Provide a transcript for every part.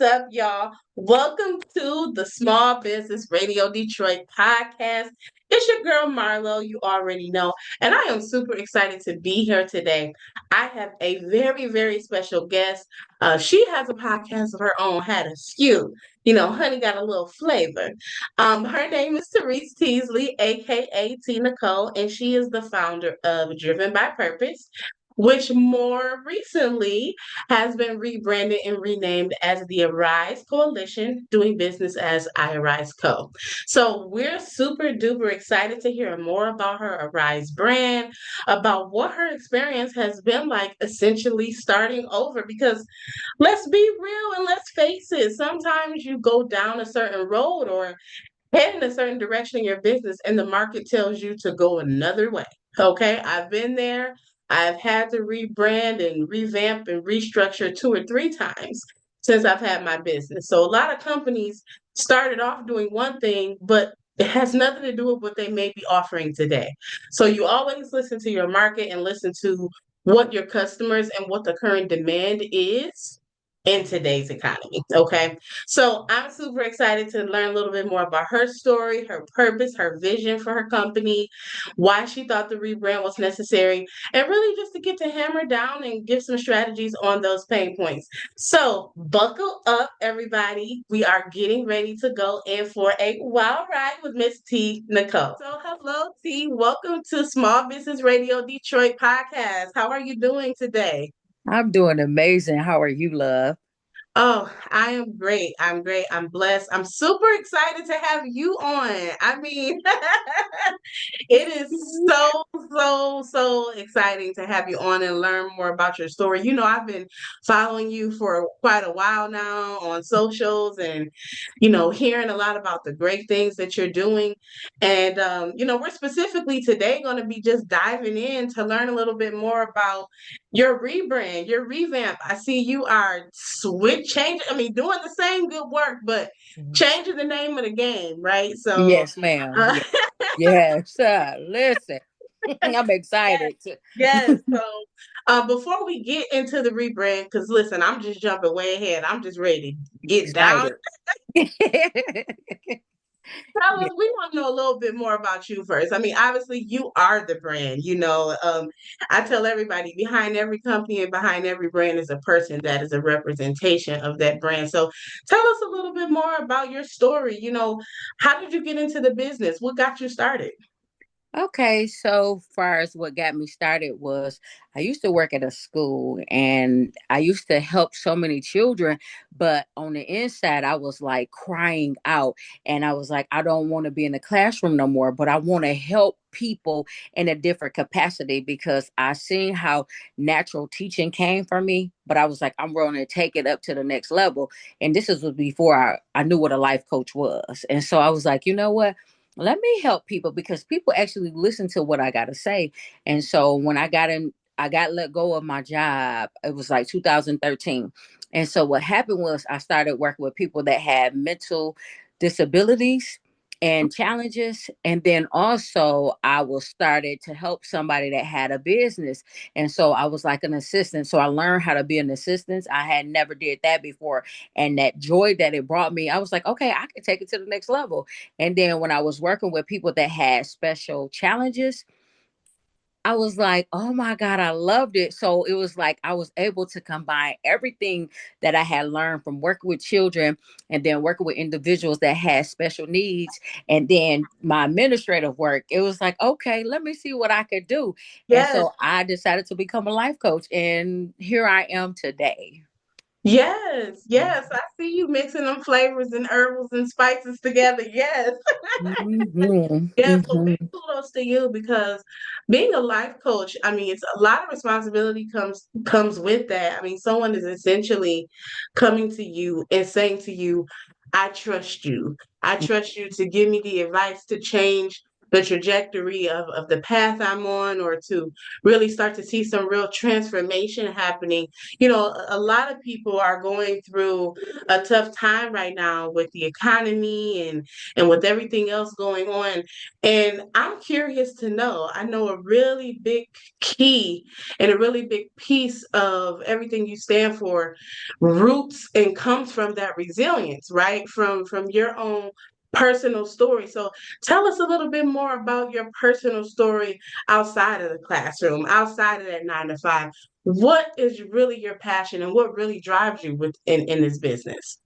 up, y'all? Welcome to the Small Business Radio Detroit podcast. It's your girl Marlo, you already know, and I am super excited to be here today. I have a very, very special guest. She has a podcast of her own, had a few. Honey got a little flavor. Her name is Terese Teasley, aka T Nicole, and she is the founder of Driven by Purpose, which more recently has been rebranded and renamed as the Arise Coalition, doing business as I Arise Co. So we're super duper excited to hear more about her Arise brand, about what her experience has been like essentially starting over. Because let's be real and let's face it, sometimes you go down a certain road or head in a certain direction in your business and the market tells you to go another way. Okay, I've been there. I've had to rebrand and revamp and restructure two or three times since I've had my business. So a lot of companies started off doing one thing, but it has nothing to do with what they may be offering today. So you always listen to your market and listen to what your customers and what the current demand is in today's economy. Okay. So I'm super excited to learn a little bit more about her story, her purpose, her vision for her company, why she thought the rebrand was necessary, and really just to get to hammer down and give some strategies on those pain points. So buckle up, everybody. We are getting ready to go in for a wild ride with Miss T Nicole. So hello, T. Welcome to Small Business Radio Detroit podcast. How are you doing today? I'm doing amazing. How are you, love? Oh, I am great. I'm great. I'm blessed. I'm super excited to have you on. I mean, it is so exciting to have you on and learn more about your story. I've been following you for quite a while now on socials and, hearing a lot about the great things that you're doing. And, we're specifically today going to be just diving in to learn a little bit more about your rebrand, your revamp. I see you are changing, I mean, doing the same good work, but Mhm. changing the name of the game, right? So, Yes, ma'am. uh, Yes. Listen, I'm yes, excited. yes. So, before we get into the rebrand, because listen, I'm just jumping way ahead. I'm just ready to get down. Excited. Tell us, we want to know a little bit more about you first. I mean, obviously, you are the brand. I tell everybody behind every company and behind every brand is a person that is a representation of that brand. So, tell us a little bit more about your story. How did you get into the business? What got you started? Okay, so far as what got me started was I used to work at a school and I used to help so many children, but on the inside I was like crying out and I was like, I don't want to be in the classroom no more, but I want to help people in a different capacity because I seen how natural teaching came from me, but I was like, I'm going to take it up to the next level. And this was before I knew what a life coach was. And so I was like, you know what? Let me help people because people actually listen to what I got to say. And so when I got let go of my job. It was like 2013. And so what happened was I started working with people that had mental disabilities and challenges. And then also I was started to help somebody that had a business. And so I was like an assistant. So I learned how to be an assistant. I had never did that before. And that joy that it brought me, I was like, okay, I can take it to the next level. And then when I was working with people that had special challenges, I was like, oh my God, I loved it. So it was like I was able to combine everything that I had learned from working with children and then working with individuals that had special needs. And then my administrative work, it was like, okay, let me see what I could do. And Yes. so I decided to become a life coach. And here I am today. Yes, yes. I see you mixing them flavors and herbals and spices together. Yes. Mhm, Yeah, so big mhm. kudos to you because being a life coach, I mean, it's a lot of responsibility comes with that. I mean, someone is essentially coming to you and saying to you, I trust you. I trust you to give me the advice to change the trajectory of the path I'm on, or to really start to see some real transformation happening. A lot of people are going through a tough time right now with the economy and with everything else going on. And I'm curious to know, I know a really big key and a really big piece of everything you stand for roots and comes from that resilience, right? From your own personal story. So tell us a little bit more about your personal story outside of the classroom, outside of that 9 to 5. What is really your passion and what really drives you in this business?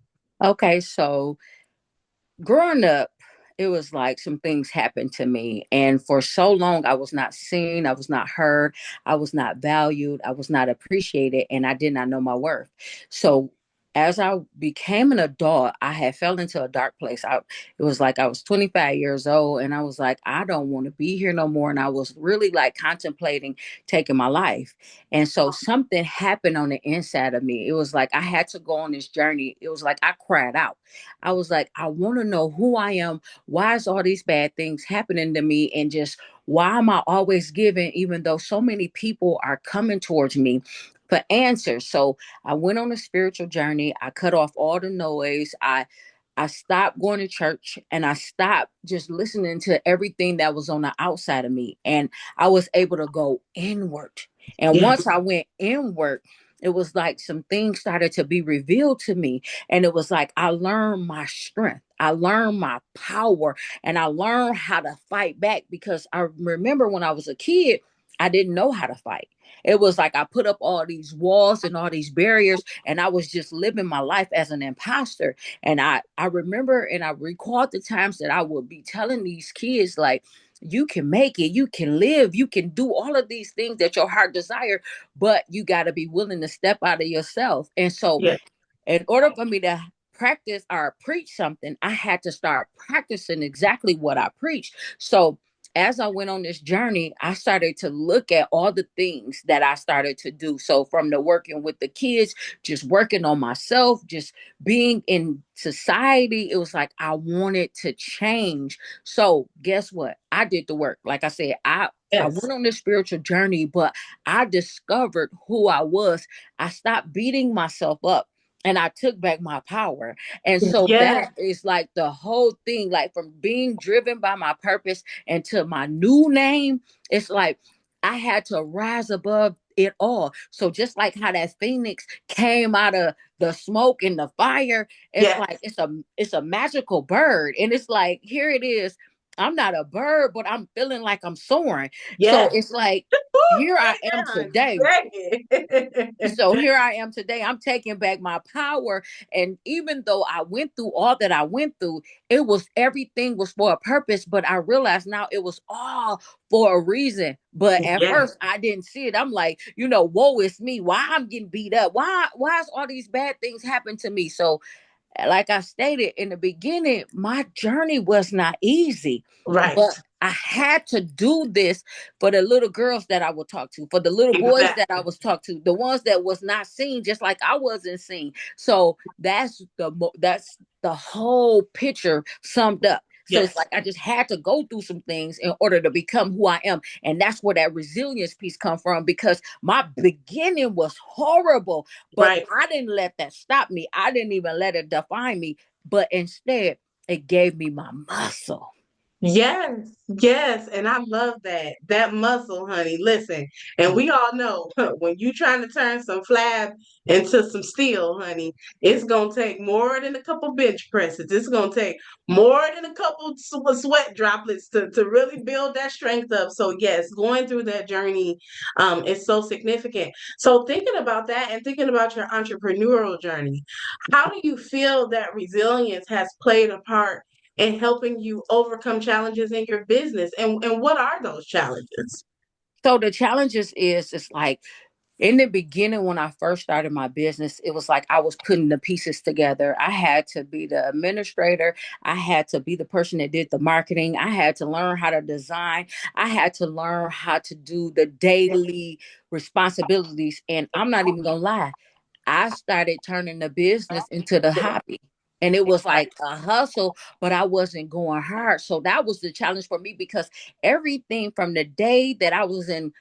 Okay, so growing up, it was like some things happened to me. And for so long, I was not seen, I was not heard, I was not valued, I was not appreciated, and I did not know my worth. So as I became an adult, I had fell into a dark place. It was like I was 25 years old and I was like, I don't want to be here no more. And I was really like contemplating taking my life. And so something happened on the inside of me. It was like I had to go on this journey. It was like I cried out. I was like, I want to know who I am. Why is all these bad things happening to me? And just why am I always giving, even though so many people are coming towards me for answers? So I went on a spiritual journey. I cut off all the noise. I stopped going to church and I stopped just listening to everything that was on the outside of me. And I was able to go inward. And Yeah, once I went inward, it was like some things started to be revealed to me. And it was like I learned my strength. I learned my power and I learned how to fight back because I remember when I was a kid, I didn't know how to fight. It was like I put up all these walls and all these barriers, and I was just living my life as an imposter. And I remember and I recalled the times that I would be telling these kids, like, you can make it, you can live, you can do all of these things that your heart desire, but you got to be willing to step out of yourself. And so yeah, in order for me to practice or preach something, I had to start practicing exactly what I preached. So as I went on this journey, I started to look at all the things that I started to do. So from the working with the kids, just working on myself, just being in society, it was like I wanted to change. So guess what? I did the work. Like I said, I yes, went on this spiritual journey, but I discovered who I was. I stopped beating myself up and I took back my power. And so yes, that is like the whole thing, like from being driven by my purpose and to my new name, it's like I had to rise above it all. So just like how that phoenix came out of the smoke and the fire, it's yes, like it's a magical bird. And it's like here it is. I'm not a bird, but I'm feeling like I'm soaring. So yes. it's like Woo, here I say am that, honey. today. Say it. So here I am today. I'm taking back my power. And even though I went through all that I went through, it was everything was for a purpose. But I realized now it was all for a reason. But at Yes, first I didn't see it. I'm like, woe is me. Why I'm getting beat up? Why is all these bad things happen to me? So like I stated in the beginning, my journey was not easy, right. but I had to do this for the little girls that I would talk to, for the little boys that I Exactly. was talk to, the ones that was not seen, just like I wasn't seen. So that's the whole picture summed up. So it's Yes, like I just had to go through some things in order to become who I am, and that's where that resilience piece come from. Because my beginning was horrible, but right. I didn't let that stop me. I didn't even let it define me, but instead, it gave me my muscle. Yes, yes, and I love that muscle, honey. Listen, and we all know when you trying to turn some flab into some steel, honey, it's gonna take more than a couple bench presses. It's gonna take more than a couple sweat droplets to really build that strength up. So yes, going through that journey is so significant. So thinking about that and thinking about your entrepreneurial journey, how do you feel that resilience has played a part and helping you overcome challenges in your business? And what are those challenges? So the challenges is it's like in the beginning when I first started my business, it was like I was putting the pieces together. I had to be the administrator. I had to be the person that did the marketing. I had to learn how to design. I had to learn how to do the daily responsibilities. And I'm not even gonna lie, I started turning the business into the hobby. and it was like a hustle, but I wasn't going hard. So that was the challenge for me, because everything from the day that I was in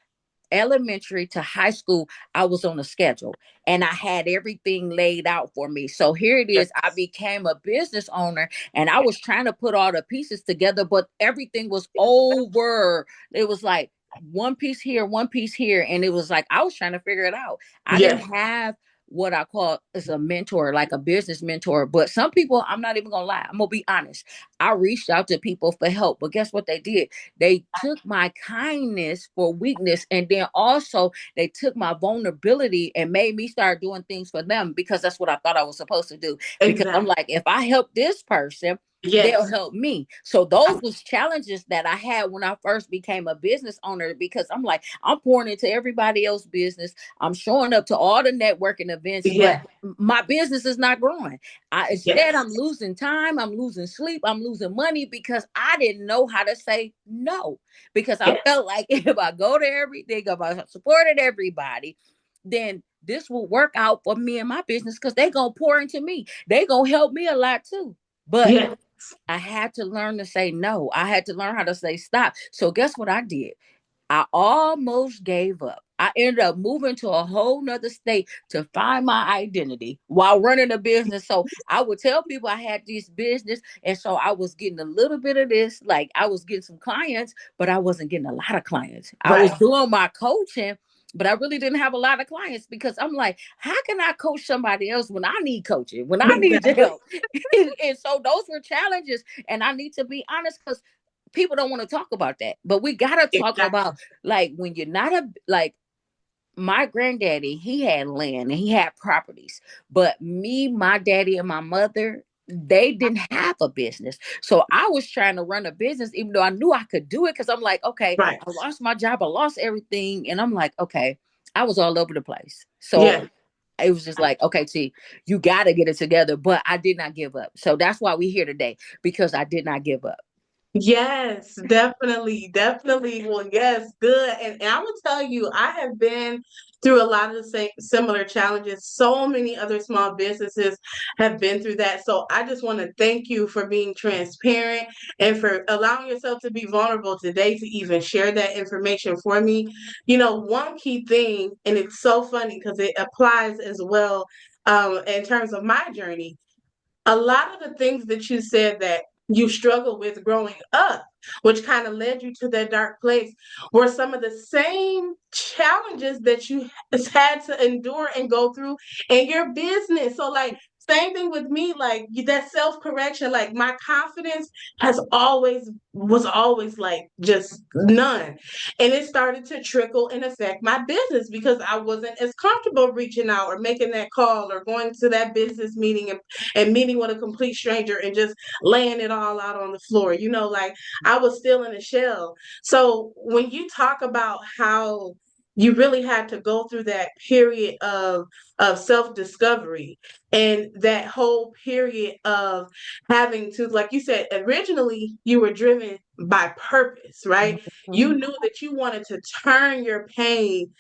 elementary to high school, I was on a schedule and I had everything laid out for me. So here it is. I became a business owner and I was trying to put all the pieces together, but everything was over. It was like one piece here, one piece here. And it was like I was trying to figure it out. I didn't Yes. have what I call as a mentor, like a business mentor. But some people, I'm not even gonna lie, I'm gonna be honest. I reached out to people for help, but guess what they did? They took my kindness for weakness, and then also they took my vulnerability and made me start doing things for them, because that's what I thought I was supposed to do. Because I'm Exactly. like, if I help this person, they'll Yes. help me. So those was challenges that I had when I first became a business owner, because I'm like, I'm pouring into everybody else's business. I'm showing up to all the networking events, but Yes. my business is not growing. Instead, Yes. I'm losing time, I'm losing sleep, I'm losing money, because I didn't know how to say no. Because I Yes. felt like if I go to everything, if I supported everybody, then this will work out for me and my business, because they gonna pour into me. They gonna help me a lot too. But Yes. I had to learn to say no. I had to learn how to say stop. So guess what I did? I almost gave up. I ended up moving to a whole nother state to find my identity while running a business. So I would tell people I had this business. And so I was getting a little bit of this, like I was getting some clients, but I wasn't getting a lot of clients. I was Right. doing my coaching, but I really didn't have a lot of clients, because I'm like, how can I coach somebody else when I need coaching, when I need the Exactly. help? And so those were challenges. And I need to be honest, because people don't want to talk about that, but we gotta talk Exactly. about, like, when you're not a, like, my granddaddy, he had land and he had properties, but me, my daddy, and my mother, they didn't have a business. So I was trying to run a business, even though I knew I could do it, because I'm like, okay, Right. I lost my job, I lost everything, and I'm like, okay, I was all over the place. So Yes. it was just like, okay, T, you got to get it together. But I did not give up. So that's why we're here today, because I did not give up. Yes, definitely, definitely. Well, yes, good. And I'm gonna tell you, I have been through a lot of the same similar challenges. So many other small businesses have been through that. So I just want to thank you for being transparent and for allowing yourself to be vulnerable today to even share that information for me. You know, one key thing, and it's so funny because it applies as well in terms of my journey, a lot of the things that you said that you struggled with growing up, which kind of led you to that dark place, were some of the same challenges that you had to endure and go through in your business. So, like, same thing with me, like that self correction, like my confidence was always like just none. And it started to trickle and affect my business because I wasn't as comfortable reaching out or making that call or going to that business meeting and meeting with a complete stranger and just laying it all out on the floor. You know, like I was still in a shell. So when you talk about how you really had to go through that period of self-discovery and that whole period of having to, like you said, originally you were driven by purpose, right? You Mhm. knew that you wanted to turn your pain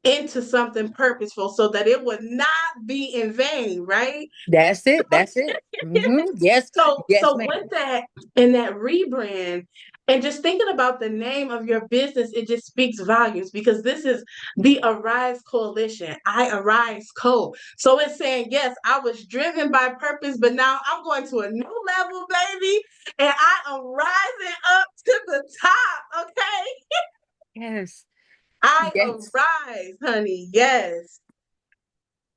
into something purposeful so that it would not be in vain, right? That's it. That's it. Yes. Yes, So ma'am. with that and that rebrand and just thinking about the name of your business, it just speaks volumes because this is the Arise Coalition. I Arise Co. So it's saying, yes, I was driven by purpose, but now I'm going to a new level, baby, and I am rising up to the top. Okay. Yes. I Yes. arise, honey. Yes.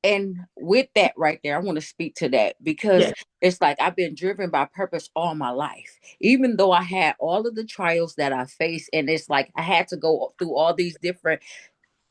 And with that right there, I want to speak to that, because Yes. it's like I've been driven by purpose all my life. Even though I had all of the trials that I faced, and it's like I had to go through all these different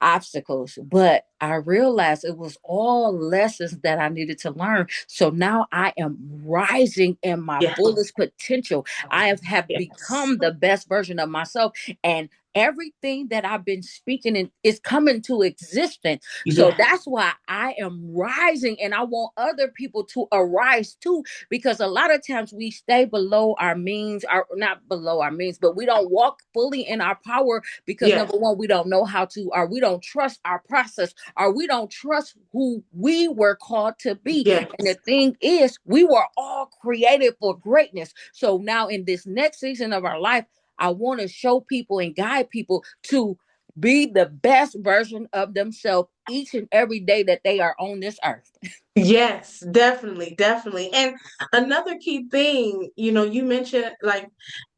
obstacles, but I realized it was all lessons that I needed to learn. So now I am rising in my Yes. fullest potential. I have Yes. become the best version of myself. And everything that I've been speaking in is coming to existence. So Yes. that's why I am rising, and I want other people to arise too, because a lot of times we stay below our means, or not below our means, but we don't walk fully in our power because Yes. number one, we don't know how to, or we don't trust our process, or we don't trust who we were called to be. And the Yes. thing is, we were all created for greatness. So now in this next season of our life, I want to show people and guide people to be the best version of themselves each and every day that they are on this earth. Yes, definitely, definitely. And another key thing, you mentioned like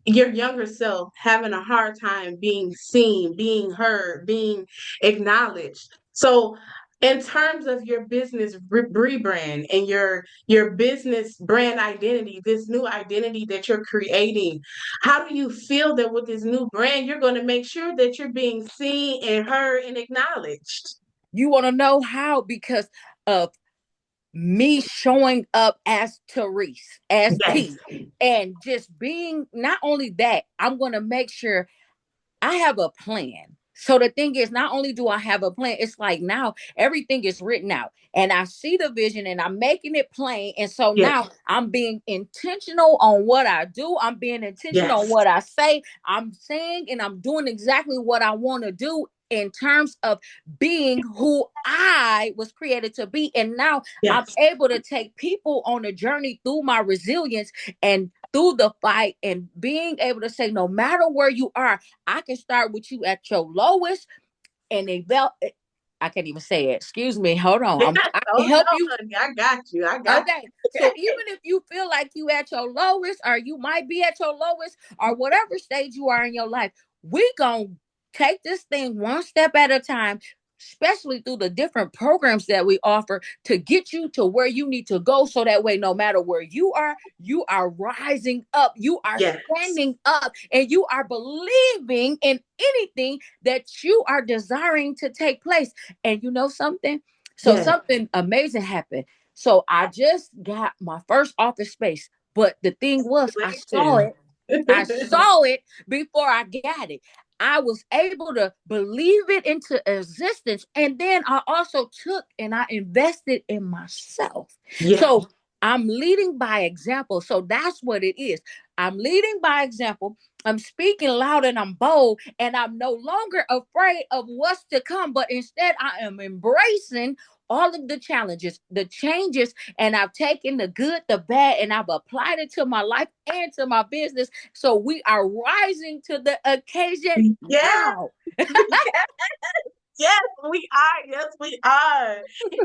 your younger self having a hard time being seen, being heard, being acknowledged. So, in terms of your business rebrand and your business brand identity, this new identity that you're creating, how do you feel that with this new brand, you're going to make sure that you're being seen and heard and acknowledged? You want to know how? Because of me showing up as Terese, as Yes, T, and just being not only that, I'm going to make sure I have a plan. So the thing is, not only do I have a plan, it's like now everything is written out and I see the vision and I'm making it plain. And so yes, now I'm being intentional on what I do. I'm being intentional on yes, what I say. I'm saying and I'm doing exactly what I want to do in terms of being who I was created to be. And now I'm yes, able to take people on a journey through my resilience and through the fight, and being able to say, no matter where you are, I can start with you at your lowest and I can't even say it. Excuse me. Hold on. yes. I Oh can help no, you. honey, I got you. I got Okay. So even if you feel like you at your lowest, or you might be at your lowest, or whatever stage you are in your life, we gonna take this thing one step at a time, especially through the different programs that we offer to get you to where you need to go. So that way, no matter where you are rising up, you are you. Yes, standing up, and you are believing in anything that you are desiring to take place. And you know something? So yes. something amazing happened. So I just got my first office space. But the thing was, I saw Congratulations. it. I saw it before I got it. I was able to believe it into existence. And then I also took and I invested in myself. Yes, So I'm leading by example. So that's what it is. I'm leading by example. I'm speaking loud and I'm bold, and I'm no longer afraid of what's to come, but instead I am embracing all of the challenges, the changes, and I've taken the good, the bad, and I've applied it to my life and to my business. So we are rising to the occasion yes, now. yes, we are. Yes, we are.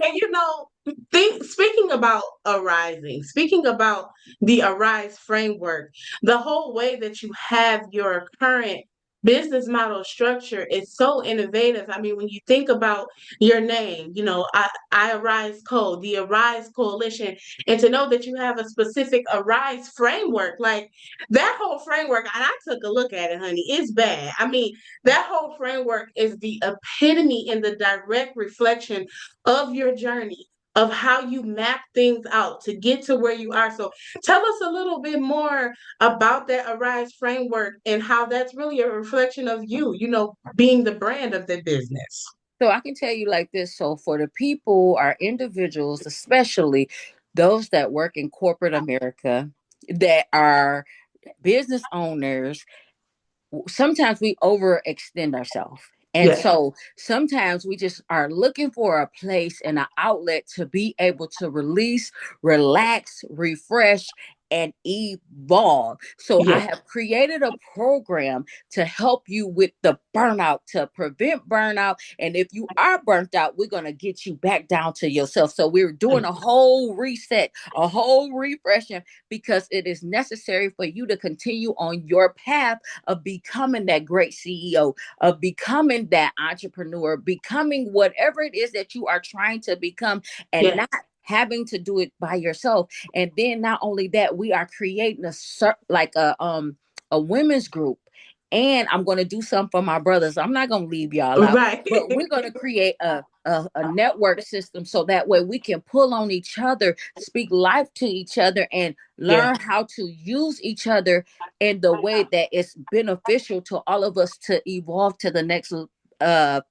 And speaking about arising, speaking about the Arise framework, the whole way that you have your current business model structure is so innovative. I mean, when you think about your name, I Arise Code, the Arise Coalition, and to know that you have a specific Arise framework, like that whole framework, and I took a look at it, honey, it's bad. I mean, that whole framework is the epitome and the direct reflection of your journey, of how you map things out to get to where you are. So tell us a little bit more about that Arise framework and how that's really a reflection of you, being the brand of the business. So I can tell you like this. So for the people, our individuals, especially those that work in corporate America, that are business owners, sometimes we overextend ourselves. And Yes, so sometimes we just are looking for a place and an outlet to be able to release, relax, refresh, and evolve. So I yes, have created a program to help you with the burnout, to prevent burnout. And if you are burnt out, we're going to get you back down to yourself. So we're doing a whole reset, a whole refreshing, because it is necessary for you to continue on your path of becoming that great CEO, of becoming that entrepreneur, becoming whatever it is that you are trying to become, and yes. not having to do it by yourself. And then not only that, we are creating a women's group. And I'm going to do something for my brothers. I'm not going to leave y'all out, Right. but we're going to create a a network system, so that way we can pull on each other, speak life to each other, and Yeah. learn how to use each other in the way that it's beneficial to all of us to evolve to the next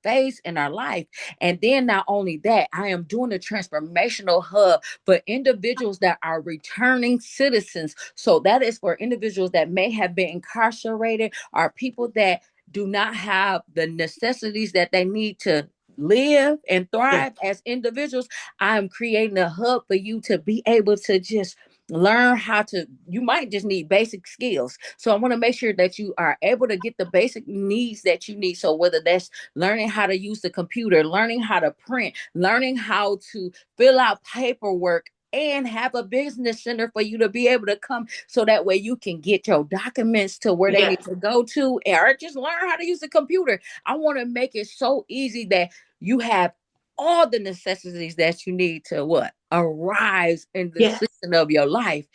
phase in our life. And then not only that, I am doing a transformational hub for individuals that are returning citizens. So that is for individuals that may have been incarcerated, or people that do not have the necessities that they need to live and Yeah. thrive as individuals. I am creating a hub for you to be able to just learn how to, you might just need basic skills. So I want to make sure that you are able to get the basic needs that you need. So whether that's learning how to use the computer, learning how to print, learning how to fill out paperwork, and have a business center for you to be able to come, so that way you can get your documents to where they Yeah. need to go to, or just learn how to use the computer. I want to make it so easy that you have all the necessities that you need to what arise in the Yes. season of your life.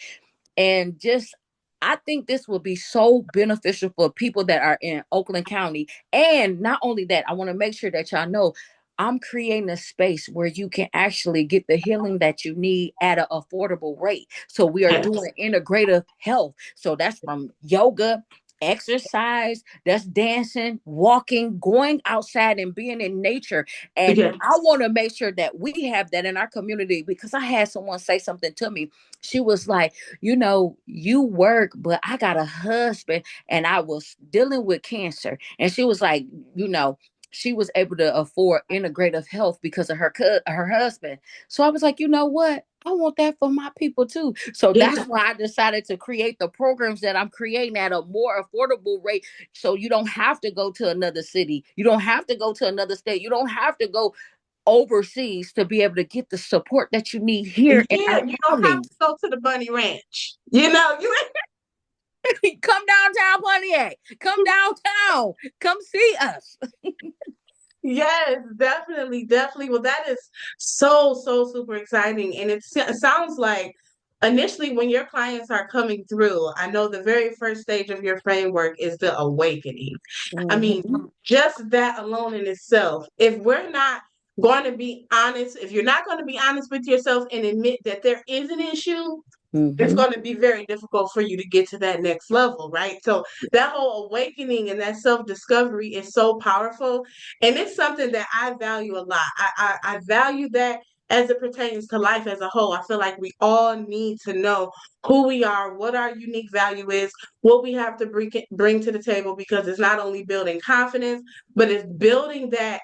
And just, I think this will be so beneficial for people that are in Oakland County. And not only that, I want to make sure that y'all know I'm creating a space where you can actually get the healing that you need at an affordable rate. So we are Yes. doing integrative health. So that's from yoga, exercise, that's dancing, walking, going outside and being in nature. And Yes. I want to make sure that we have that in our community, because I had someone say something to me. She was like, you work, but I got a husband and I was dealing with cancer. And she was like, you know, she was able to afford integrative health because of her husband. So I was like, you know what? I want that for my people too. So that's Yeah. why I decided to create the programs that I'm creating at a more affordable rate. So you don't have to go to another city. You don't have to go to another state. You don't have to go overseas to be able to get the support that you need here in Yeah. our You don't have county. to go to the bunny ranch. You Come downtown, Pontiac. Come downtown. Come see us. Yes, definitely, definitely. Well, that is so super exciting. And it sounds like initially when your clients are coming through, I know the very first stage of your framework is the awakening. I mean, Mm-hmm. just that alone in itself, if we're not going to be honest, if you're not going to be honest with yourself and admit that there is an issue, it's Mm-hmm. going to be very difficult for you to get to that next level, right? So that whole awakening and that self-discovery is so powerful, and it's something that I value a lot. I value that as it pertains to life as a whole. I feel like we all need to know who we are, what our unique value is, what we have to bring to the table, because it's not only building confidence, but it's building that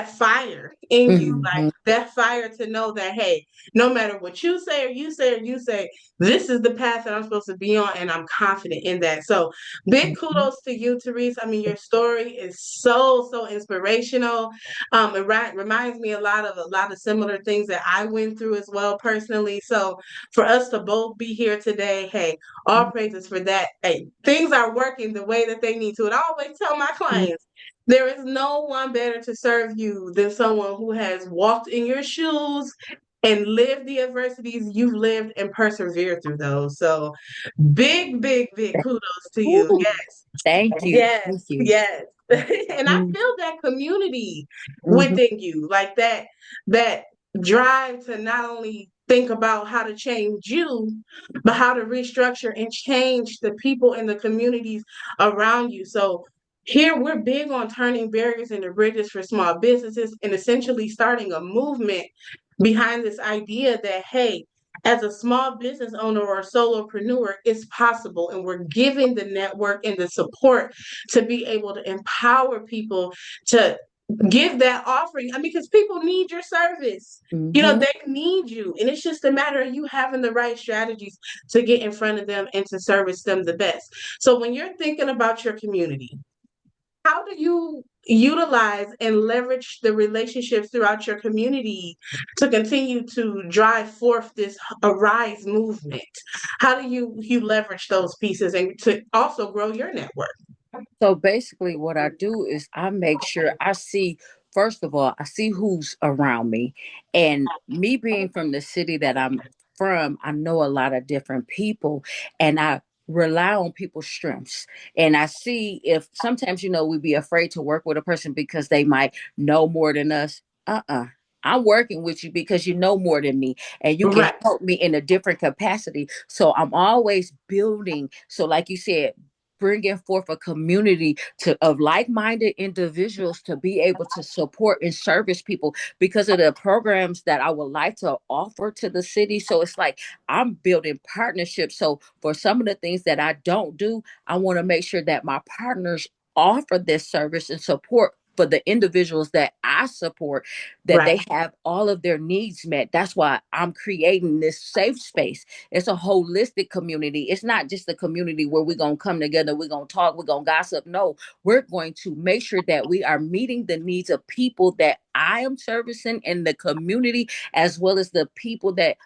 fire in you, like Mm-hmm. that fire to know that, hey, no matter what you say or you say or you say, this is the path that I'm supposed to be on, and I'm confident in that. So, big kudos to you, Terese. I mean, your story is so inspirational. Reminds me a lot of similar things that I went through as well personally. So, for us to both be here today, hey, all praises for that. Hey, things are working the way that they need to. And I always tell my clients, there is no one better to serve you than someone who has walked in your shoes and lived the adversities you've lived and persevered through those. So big kudos to you. Ooh, Yes. thank you. Yes. Thank you. Yes. And I feel that community Mm-hmm. within you, like that drive to not only think about how to change you, but how to restructure and change the people in the communities around you. So here we're big on turning barriers into bridges for small businesses and essentially starting a movement behind this idea that, hey, as a small business owner or a solopreneur, it's possible. And we're giving the network and the support to be able to empower people to give that offering. I mean, because people need your service. Mm-hmm. They need you. And it's just a matter of you having the right strategies to get in front of them and to service them the best. So when you're thinking about your community, how do you utilize and leverage the relationships throughout your community to continue to drive forth this arise movement? How do you leverage those pieces and to also grow your network? So basically, what I do is I make sure I see, first of all, I see who's around me. And me being from the city that I'm from, I know a lot of different people, and I rely on people's strengths. And I see if sometimes, we be afraid to work with a person because they might know more than us. uh-uh. I'm working with you because you know more than me and you can Right, help me in a different capacity. So I'm always building. So, like you said, bringing forth a community of like-minded individuals to be able to support and service people because of the programs that I would like to offer to the city. So it's like I'm building partnerships. So for some of the things that I don't do, I want to make sure that my partners offer this service and support for the individuals that I support, that right, they have all of their needs met. That's why I'm creating this safe space. It's a holistic community. It's not just a community where we're going to come together, we're going to talk, we're going to gossip. No, we're going to make sure that we are meeting the needs of people that I am servicing in the community, as well as the people that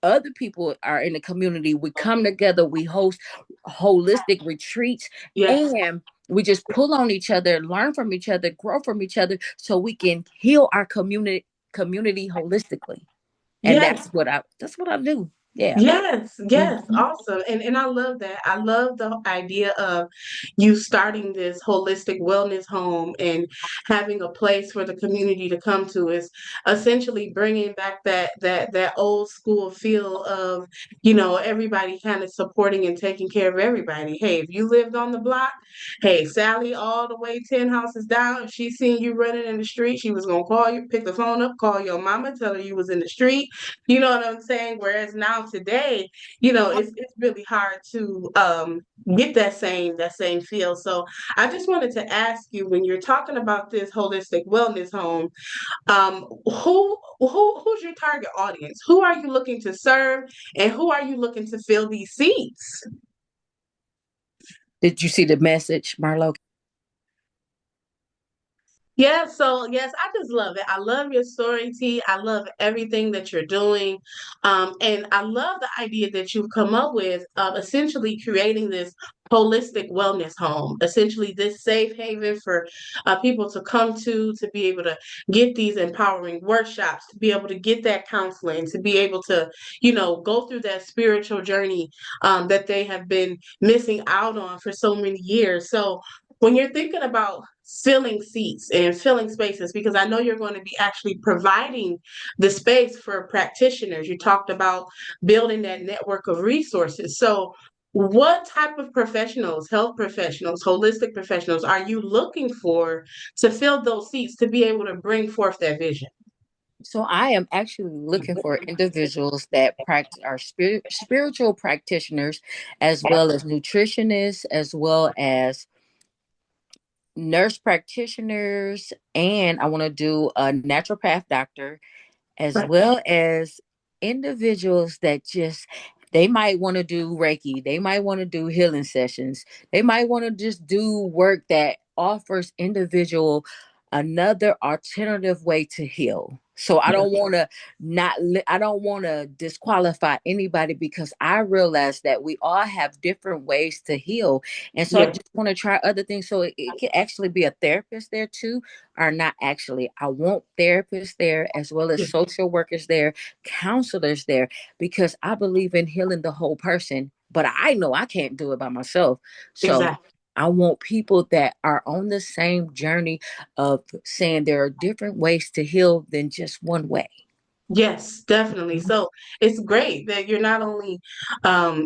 other people are in the community. We come together, we host holistic retreats, yes, and we just pull on each other, learn from each other, grow from each other, so we can heal our community holistically. And yes. that's what I do. Yeah. Yes, yes, Mhm. awesome. And I love that. I love the idea of you starting this holistic wellness home and having a place for the community to come to is essentially bringing back that old school feel of, everybody kind of supporting and taking care of everybody. Hey, if you lived on the block, hey, Sally all the way 10 houses down, if she seen you running in the street, she was gonna call you, pick the phone up, call your mama, tell her you was in the street. You know what I'm saying? Whereas now today, it's really hard to get that same feel. So I just wanted to ask you, when you're talking about this holistic wellness home, who's your target audience? Who are you looking to serve, and who are you looking to fill these seats? Did you see the message, Marlo? Yeah, so yes, I just love it. I love your story, T. I love everything that you're doing. And I love the idea that you've come up with of essentially creating this holistic wellness home, essentially this safe haven for people to come to be able to get these empowering workshops, to be able to get that counseling, to be able to, go through that spiritual journey that they have been missing out on for so many years. So when you're thinking about filling seats and filling spaces, because I know you're going to be actually providing the space for practitioners, you talked about building that network of resources. So what type of professionals, health professionals, holistic professionals, are you looking for to fill those seats to be able to bring forth that vision? So I am actually looking for individuals that practice are spiritual practitioners, as well as nutritionists, as well as nurse practitioners, and I want to do a naturopath doctor, as Right. well as individuals that just they might want to do Reiki, they might want to do healing sessions, they might want to just do work that offers individual another alternative way to heal. So I Yeah. don't want to I don't want to disqualify anybody because I realize that we all have different ways to heal. And so I Yeah. just want to try other things. So it could actually be a therapist there too, are not actually. I want therapists there as well as Yeah. social workers there, counselors there, because I believe in healing the whole person. But I know I can't do it by myself. So Exactly. I want people that are on the same journey of saying there are different ways to heal than just one way. Yes, definitely. So it's great that you're not only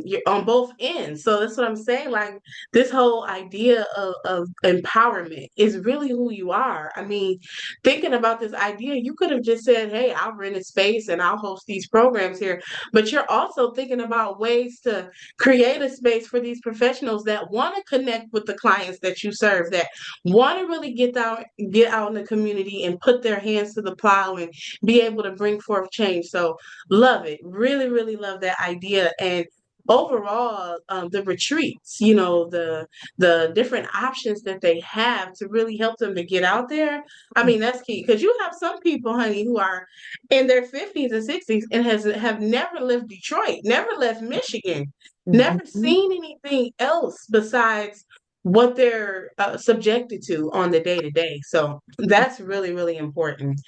you're on both ends. So that's what I'm saying. Like this whole idea of empowerment is really who you are. I mean, thinking about this idea, you could have just said, "Hey, I'll rent a space and I'll host these programs here." But you're also thinking about ways to create a space for these professionals that want to connect with the clients that you serve, that want to really get out in the community and put their hands to the plow and be able to bring forth change. So love it. Really, really love that idea. And overall, the retreats, the different options that they have to really help them to get out there. I mean, that's key because you have some people, honey, who are in their 50s and 60s and have never left Detroit, never left Michigan, never Mhm. seen anything else besides what they're subjected to on the day to day. So that's really, really important.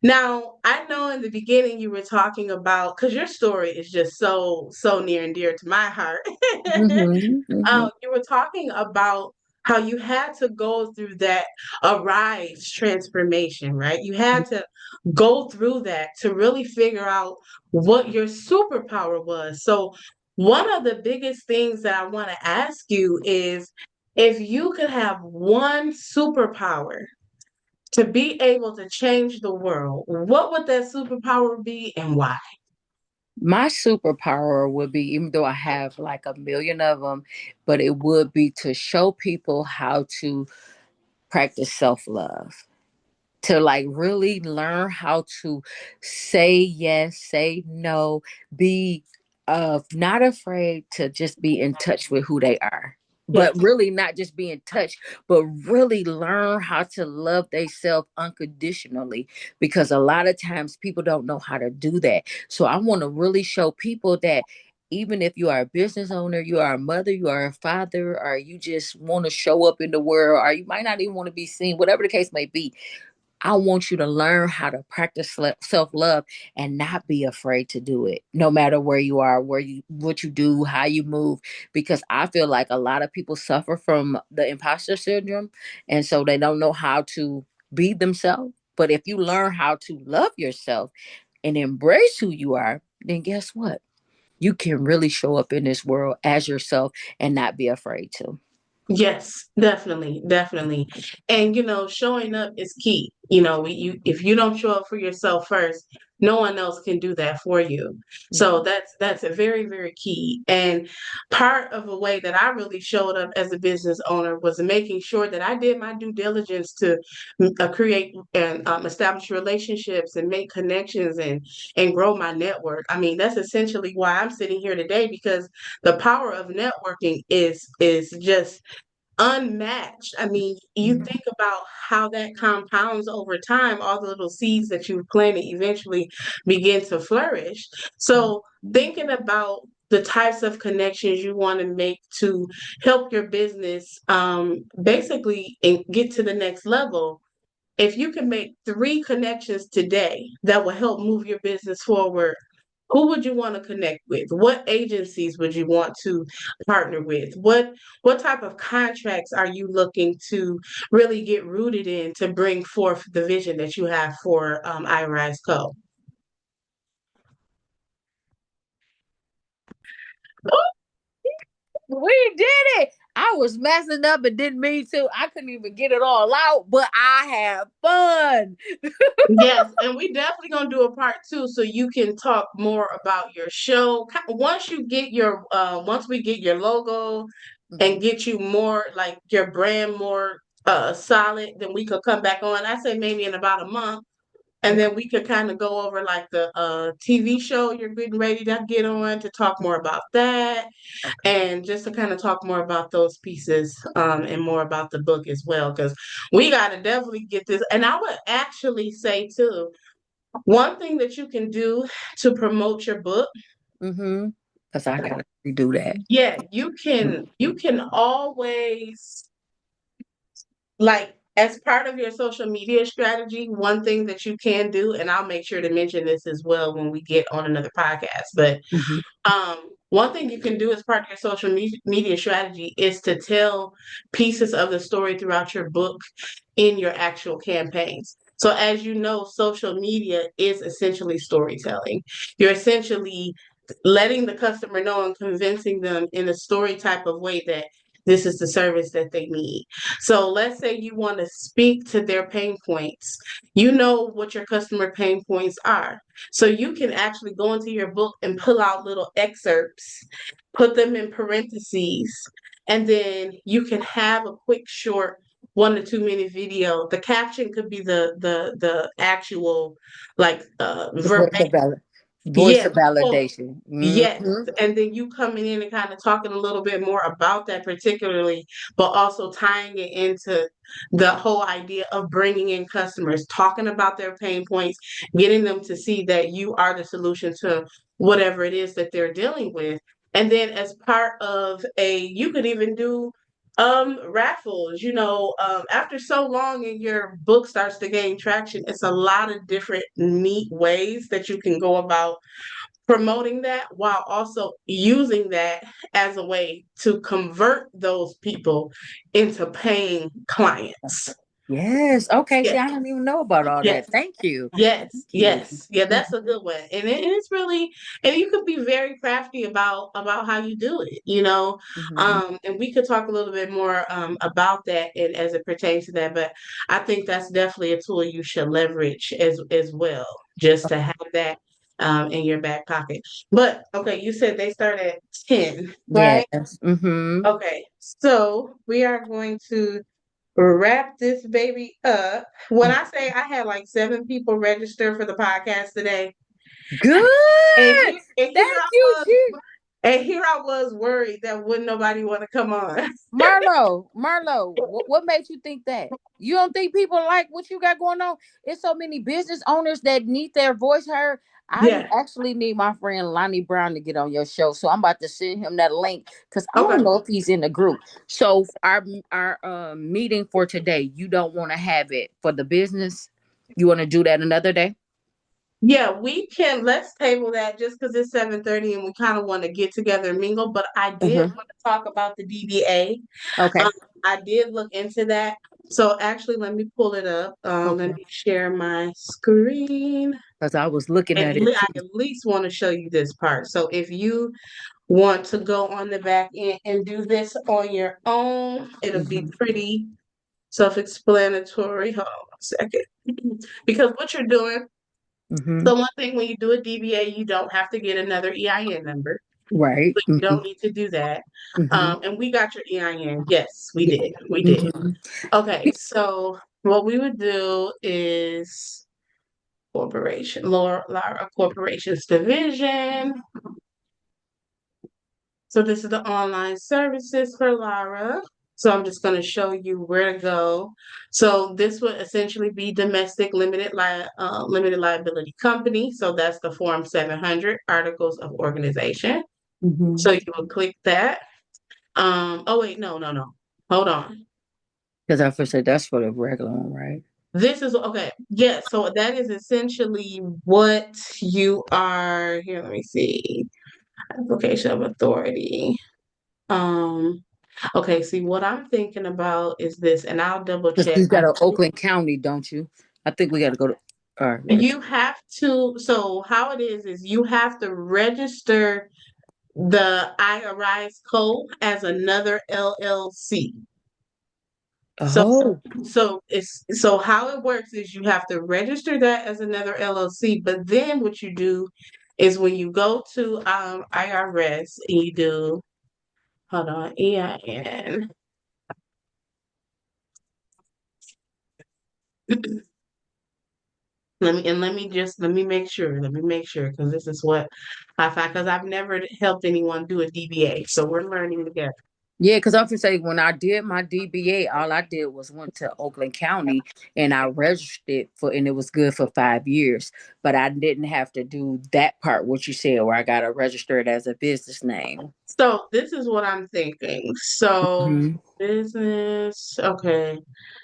Now, I know in the beginning you were talking about, because your story is just so, so near and dear to my heart. Mhm. Mhm. You were talking about how you had to go through that arise transformation, right? You had to go through that to really figure out what your superpower was. So, one of the biggest things that I want to ask you is if you could have one superpower to be able to change the world, what would that superpower be and why? My superpower would be, even though I have like a million of them, but it would be to show people how to practice self love, to like really learn how to say yes, say no, be not afraid to just be in touch with who they are. But Yes. really not just be in touch, but really learn how to love themselves unconditionally. Because a lot of times people don't know how to do that. So I want to really show people that even if you are a business owner, you are a mother, you are a father, or you just want to show up in the world, or you might not even want to be seen, whatever the case may be, I want you to learn how to practice self love and not be afraid to do it, no matter where you are, what you do, how you move. Because I feel like a lot of people suffer from the imposter syndrome, and so they don't know how to be themselves. But if you learn how to love yourself and embrace who you are, then guess what? You can really show up in this world as yourself and not be afraid to. Yes, definitely, definitely. And showing up is key. If you don't show up for yourself first, no one else can do that for you. So that's a very, very key. And part of a way that I really showed up as a business owner was making sure that I did my due diligence to create and establish relationships and make connections and grow my network. I mean, that's essentially why I'm sitting here today because the power of networking is just unmatched. I mean, you think about how that compounds over time, all the little seeds that you've planted eventually begin to flourish. So, thinking about the types of connections you want to make to help your business basically and get to the next level, if you can make three connections today that will help move your business forward, who would you want to connect with? What agencies would you want to partner with? What type of contracts are you looking to really get rooted in to bring forth the vision that you have for iRise Co? We did it. I was messing up and didn't mean to. I couldn't even get it all out, but I had fun. Yes, and we definitely gonna do a part two so you can talk more about your show. Once we get your logo and Mhm. get you more like your brand more solid, then we could come back on. I say maybe in about a month, and Okay. then we could kind of go over like the TV show you're getting ready to get on to talk more about that Okay. and just to kind of talk more about those pieces and more about the book as well because we got to definitely get this. And I would actually say too, one thing that you can do to promote your book, Mhm. Because I gotta redo that. yeah, you can always, like, as part of your social media strategy, one thing that you can do, and I'll make sure to mention this as well when we get on another podcast, but Mhm. one thing you can do as part of your social media strategy is to tell pieces of the story throughout your book in your actual campaigns. So, as you know, social media is essentially storytelling. You're essentially letting the customer know and convincing them in a story type of way that this is the service that they need. So let's say you want to speak to their pain points. You know what your customer pain points are. So you can actually go into your book and pull out little excerpts, put them in parentheses, and then you can have a quick short 1 to 2 minute video. The caption could be the actual like The voice verbatim. of voice Yeah, of the quote. validation. Yes. Mhm. And then you coming in and kind of talking a little bit more about that particularly, but also tying it into the whole idea of bringing in customers, talking about their pain points, getting them to see that you are the solution to whatever it is that they're dealing with. And then as part of you could even do raffles, after so long and your book starts to gain traction, it's a lot of different neat ways that you can go about promoting that while also using that as a way to convert those people into paying clients. Yes. Okay. Yeah, See, I didn't even know about all yes, that. Thank you. yes, Thank you. yes. Yeah, that's a good one. And it's really, and you could be very crafty about how you do it, you know. Mm-hmm. And we could talk a little bit more about that and as it pertains to that, but I think that's definitely a tool you should leverage as well, just to have that in your back pocket. But okay, you said they start at 10, right? Yes. Mm-hmm. Okay, so we are going to wrap this baby up. When I say I had like 7 people register for the podcast today, and Good. here Thank I you, was, G. and here I was worried that wouldn't nobody want to come on. Marlo, what made you think that? You don't think people like what you got going on? It's so many business owners that need their voice heard. Yeah. Actually need my friend Lonnie Brown to get on your show, so I'm about to send him that link because I don't Okay. know if he's in the group. So our meeting for today, you don't want to have it for the business. You want to do that another day? Yeah, we can. Let's table that just because it's 7:30 and we kind of want to get together and mingle. But I did Mm-hmm. want to talk about the DBA. Um, Okay. I did look into that. So actually, let me pull it up. Let Okay. me share my screen. Because I was looking And at it I too. at least want to show you this part. So if you want to go on the back end and do this on your own, it'll be Mm-hmm. pretty self-explanatory. Hold on one second. Because what you're doing, Mm-hmm. so one thing when you do a DBA, you don't have to get another EIN number. Right. So you Mm-hmm. don't need to do that. Mm-hmm. And we got your EIN. Yes, we Yeah. did. We did. Mm-hmm. Okay, so what we would do is Laura Corporation's division. So this is the online services for Lara. So I'm just going to show you where to go. So this would essentially be domestic limited liability company. So that's the Form 700 Articles of Organization. Mm-hmm. So you will click that. Oh wait, no, no, no. Hold on. Because I first said that's for the regular one, right? This is okay. Yes, so that is essentially what you are. Here, let me see. Application of authority. Um, okay, see what I'm thinking about is this, and I'll double Because check. you got an Oakland County, don't you? I think we got to go to. All right, right. You have to, so how it is you have to register the IRS code as another LLC. So Oh. so how it works is you have to register that as another LLC, but then what you do is when you go to IRS and you do hold on, EIN. Let me make sure. Let me make sure because this is what I find because I've never helped anyone do a DBA. So we're learning together. Yeah, because I was say when I did my DBA, all I did was went to Oakland County and I registered for, and it was good for 5 years. But I didn't have to do that part, what you said, where I got to register it as a business name. So this is what I'm thinking. So Mm-hmm. business, okay.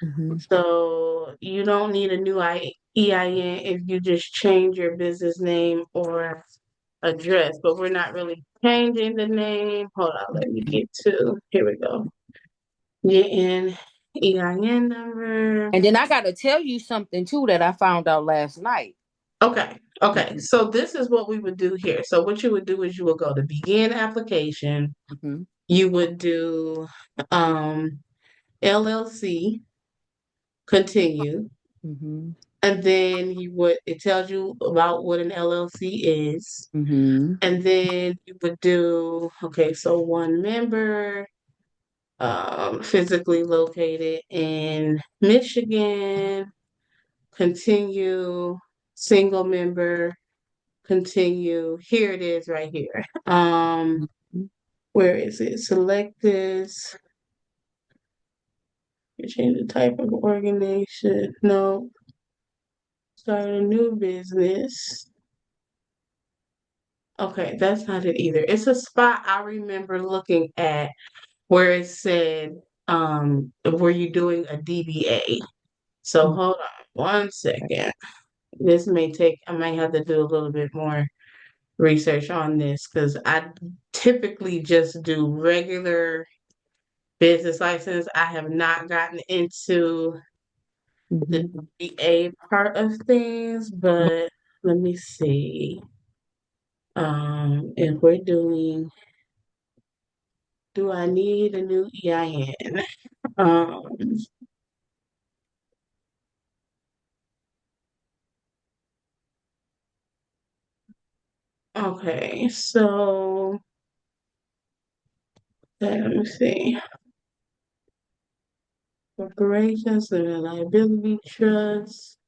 Mm-hmm. So you don't need a new EIN if you just change your business name or address, but we're not really changing the name. Hold on, let me get to here we go. Get in EIN number. And then I got to tell you something too that I found out last night. Okay. Okay. Mm-hmm. So this is what we would do here. So what you would do is you would go to begin application. Mm-hmm. You would do um LLC, continue, Mm-hmm. and then you would it tells you about what an LLC is. Mm-hmm. And then you would do okay, so one member, physically located in Michigan, continue, single member, continue. Here it is right here. Where is it? Select this. You change the type of organization. No. Start a new business. Okay, that's not it either. It's a spot I remember looking at where it said, were you doing a DBA? So hold on one second. This may take, I might have to do a little bit more research on this because I typically just do regular business license. I have not gotten into the Mhm. DBA part of things, but let me see. If we're doing, do I need a new EIN? Um, okay, so let me see. Corporations, limited liability trust,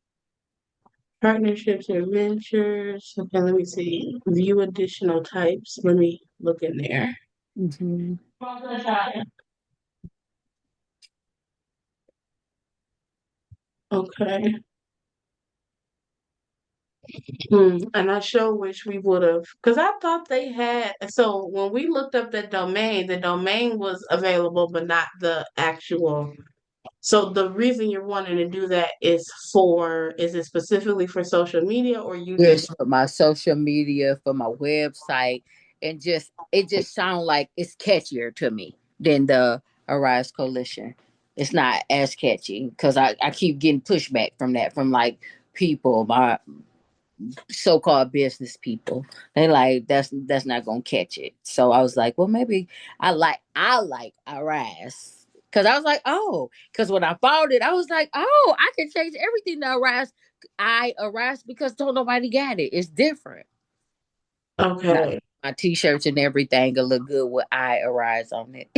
partnerships or ventures. Okay, let me see. View additional types. Let me look in there. Mhm. Okay. Hmm. And I sure wish we would have, because I thought they had. So when we looked up the domain was available, but not the actual. So the reason you're wanting to do that is it specifically for social media or you just, Yes, for my social media, for my website, and just it just sounds like it's catchier to me than the Arise Coalition. It's not as catchy because I keep getting pushback from that from like people, my so-called business people. They like that's not gonna catch it. So I was like, well, maybe I like Arise. Cause I was like, oh, because when I found it, I was like, oh, I can change everything to Arise. I Arise because don't nobody got it. It's different. Now okay. my t-shirts and everything will look good with I Arise on it.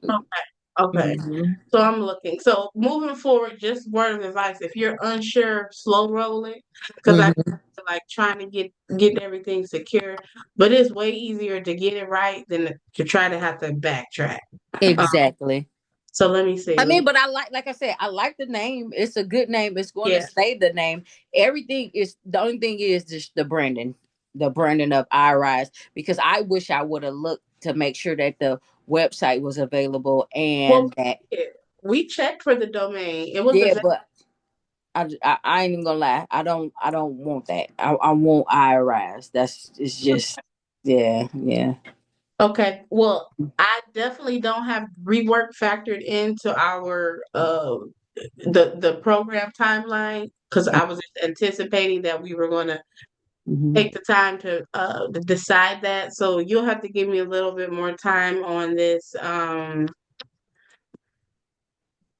Okay. Okay. Mhm. So I'm looking. So moving forward, just word of advice: if you're unsure, slow roll it, because I Mhm. like trying to get everything secure, but it's way easier to get it right than to try to have to backtrack. Um, Exactly. so let me see. I Let mean, me, but like I said, I like the name. It's a good name. It's going to yeah. stay the name. Everything is the only thing is just the branding of iRise. Because I wish I would have looked to make sure that the website was available Well, and that we checked for the domain. It was yeah, available. but I ain't even gonna lie. I don't want that. I want iRise. That's it's just yeah. Okay. Well, I definitely don't have rework factored into our the program timeline because I was just anticipating that we were going to Mm-hmm. take the time to decide that. So you'll have to give me a little bit more time on this.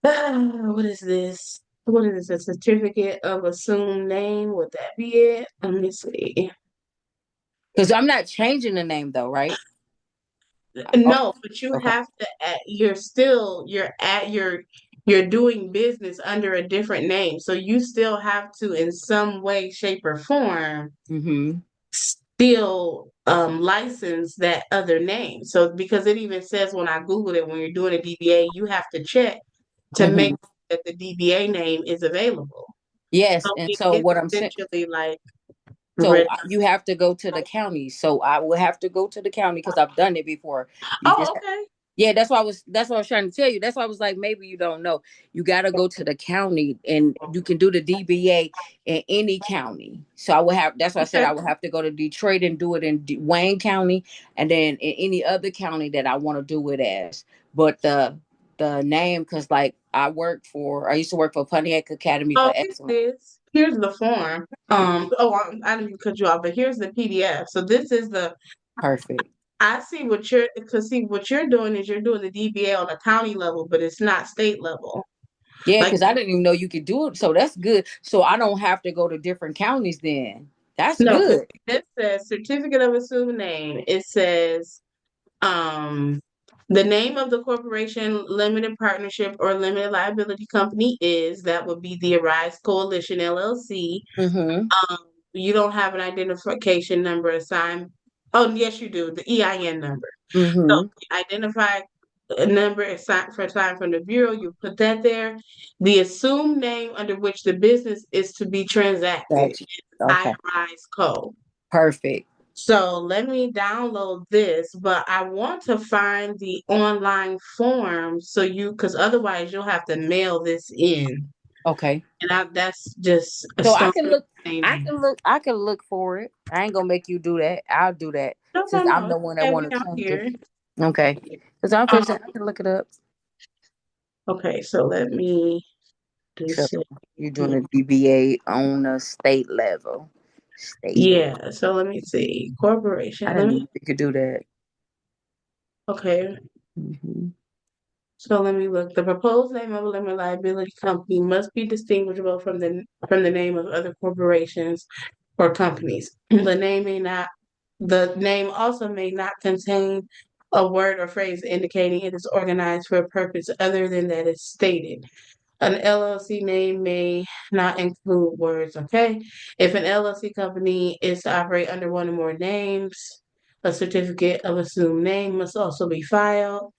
What is this? What is this? A certificate of assumed name? Would that be it? Let me see. Because I'm not changing the name though, right? Oh, No, but you okay. have to. You're doing business under a different name, so you still have to, in some way, shape, or form, Mm-hmm. still license that other name. So because it even says when I Googled it, when you're doing a DBA, you have to check to make Mm-hmm. that the DBA name is available. Yes, So and it so is what I'm saying. essentially like So red. you have to go to the county. So I will have to go to the county because I've done it before. You just Oh, okay. yeah, that's what I was trying to tell you. That's why I was like, maybe you don't know. You got to go to the county, and you can do the DBA in any county. So I would have. That's why I said Okay. I would have to go to Detroit and do it in Wayne County, and then in any other county that I want to do it as. But the name, because like I used to work for Pontiac Academy for Oh, here it Excellence. is. Here's the form. I didn't even cut you off, but here's the PDF. So this is the. Perfect. I see what you're because see what you're doing is you're doing the DBA on a county level, but it's not state level. Yeah, Like because I didn't even know you could do it. So that's good. So I don't have to go to different counties then. That's no, because good. this says certificate of assumed name. It says um the name of the corporation, limited partnership, or limited liability company is that would be the Arise Coalition LLC. Mm-hmm. Um, you don't have an identification number assigned. Oh, yes, you do. The EIN number. So Mm-hmm. identify a number assigned from the bureau. You put that there. The assumed name under which the business is to be transacted Gotcha. is Okay. iRise Co. Perfect. So let me download this, but I want to find the online form so because otherwise you'll have to mail this in. Okay. and that's just a So stone thing. I can look for it. I ain't gonna make you do that. I'll do that No, no, since I'm no. the one that Okay, we want to out change it. here. Okay. Because I'm Um, first I can look it up. okay, so let me do So say, you're doing a DBA on a state level. State. yeah. So let me see. I Corporation. Let didn't me. know you could do that. Okay. Hmm. So let me look. The proposed name of a limited liability company must be distinguishable from the name of other corporations or companies. The name also may not contain a word or phrase indicating it is organized for a purpose other than that is stated. An LLC name may not include words, okay? If an LLC company is to operate under one or more names, a certificate of assumed name must also be filed.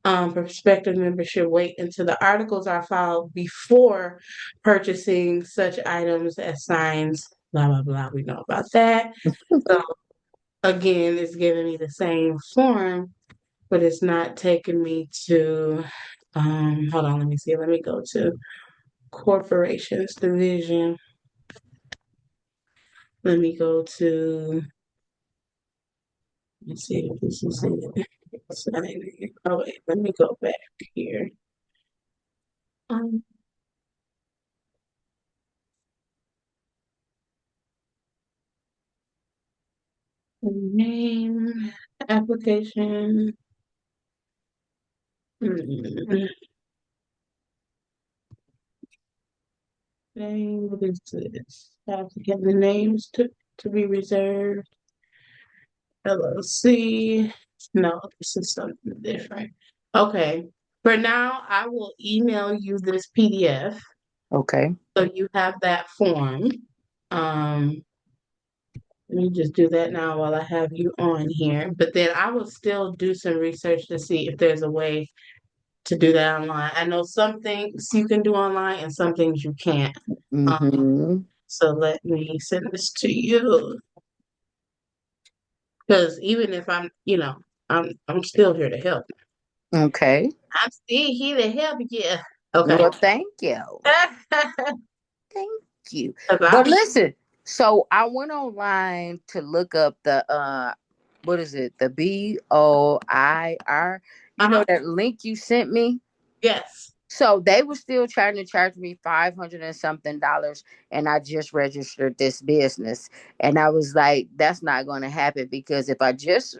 Prospective members should wait until the articles are filed before purchasing such items as signs, blah, blah, blah. We know about that. So again, it's giving me the same form, but it's not taking me to, hold on, let me see. Let me go to corporations division. Let me go to, let's see if this is it. Oh, wait, let me go back here. Um, name, application. Name, what is this? Applicant, the names to be reserved. LLC. No, this is something different. Okay. For now, I will email you this PDF Okay. so you have that form. Um, Let me just do that now while I have you on here. But then I will still do some research to see if there's a way to do that online. I know some things you can do online and some things you can't. Um, Mm-hmm. so let me send this to you because even if I'm still here to help. Okay. I'm still here to help you. Okay. Well, thank you. Thank you. 'Cause But I'm listen, so I went online to look up the what is it? The BOIR. You know uh-huh. that link you sent me? Yes. So they were still trying to charge me 500 and something dollars, and I just registered this business, and I was like, "That's not going to happen because if I just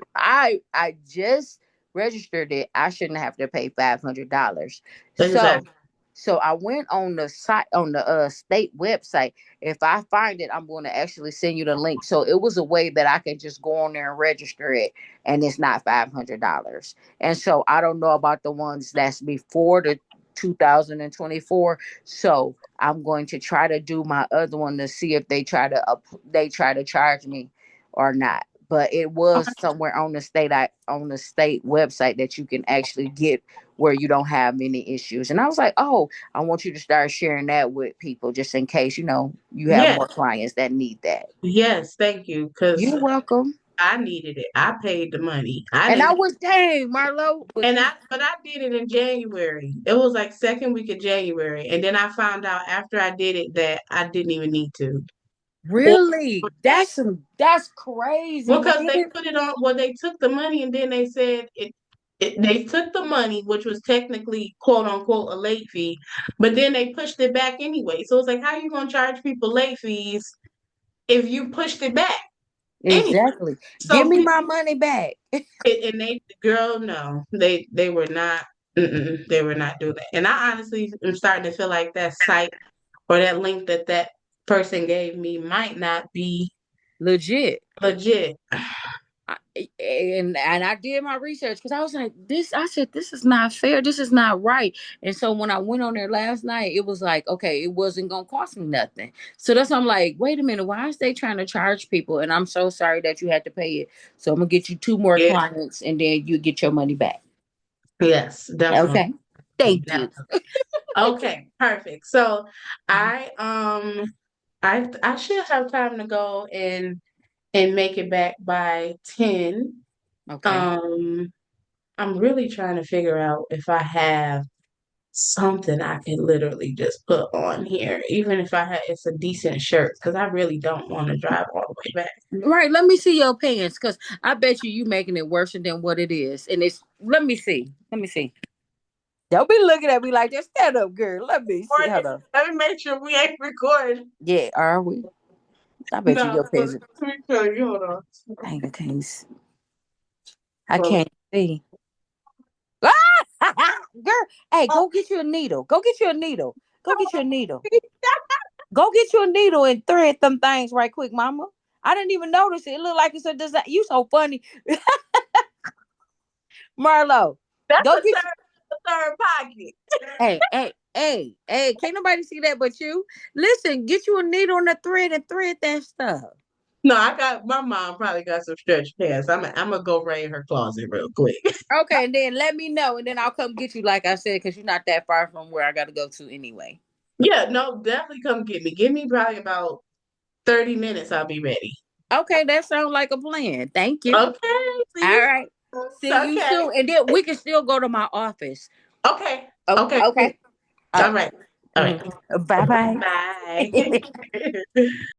registered it, I shouldn't have to pay $500." So, Exactly. so I went on the site on the state website. If I find it, I'm going to actually send you the link. So it was a way that I could just go on there and register it, and it's not $500. And so I don't know about the ones that's before the 2024. So I'm going to try to do my other one to see if they try to charge me or not. But it was somewhere on the state website that you can actually get where you don't have any issues. And I was like, oh, I want you to start sharing that with people just in case you have Yes. more clients that need that. Yes. Thank you. Because You're welcome. I needed it. I paid the money. I And I didn't. was dang Marlo, but And you I did it in January. It was like second week of January. And then I found out after I did it that I didn't even need to. Or really that's crazy, because they man. put it on they took the money and then they said they took the money, which was technically quote unquote a late fee, but then they pushed it back anyway. So it's like how you gonna charge people late fees if you pushed it back anyway? Exactly. Give So me my money back. and they girl no they were not they were not doing that. And I honestly am starting to feel like that site or that link that person gave me might not be Legit. legit. And I did my research because I was like, this. I said, this is not fair. This is not right. And so when I went on there last night, it was like, okay, it wasn't gonna cost me nothing. So that's why I'm like, wait a minute, why is they trying to charge people? And I'm so sorry that you had to pay it. So I'm gonna get you two more Yeah, clients, and then you get your money back. yes, definitely. Okay. Thank you. Definitely. Okay, perfect. So I should have time to go and make it back by 10. Okay. Um I'm really trying to figure out if I have something I can literally just put on here, even if it's a decent shirt, because I really don't want to drive all the way back. Right. Let me see your pants, because I bet you making it worse than what it is. And it's let me see. Let me see. Don't be looking at me like that. Stand up, girl. Let me see. Or Hold on. let me make sure we ain't recording. Yeah, are we? I bet you No, your pants. let me show you. Hold on. Dang, I Hold can't see. Girl, hey, on. go get you a needle. Go get you a needle. Go get you a needle. Go get you a needle and thread them things right quick, mama. I didn't even notice it. It looked like it's a design. You so funny. Marlo, That's go get the third pocket. hey, can't nobody see that but you. Listen, get you a needle and a thread and thread that stuff. No, I got my mom probably got some stretch pants. I'm gonna go raid her closet real quick. Okay, and then let me know, and then I'll come get you, like I said, because you're not that far from where I got to go to anyway. Yeah, no, definitely come get me. Give me probably about 30 minutes. I'll be ready. Okay, that sounds like a plan. Thank you. Okay, see All you right. soon. See you Okay. soon. And then we can still go to my office. Okay. Oh, Okay, cool. okay. All All right. right. All right. Mm-hmm. Bye bye. Bye.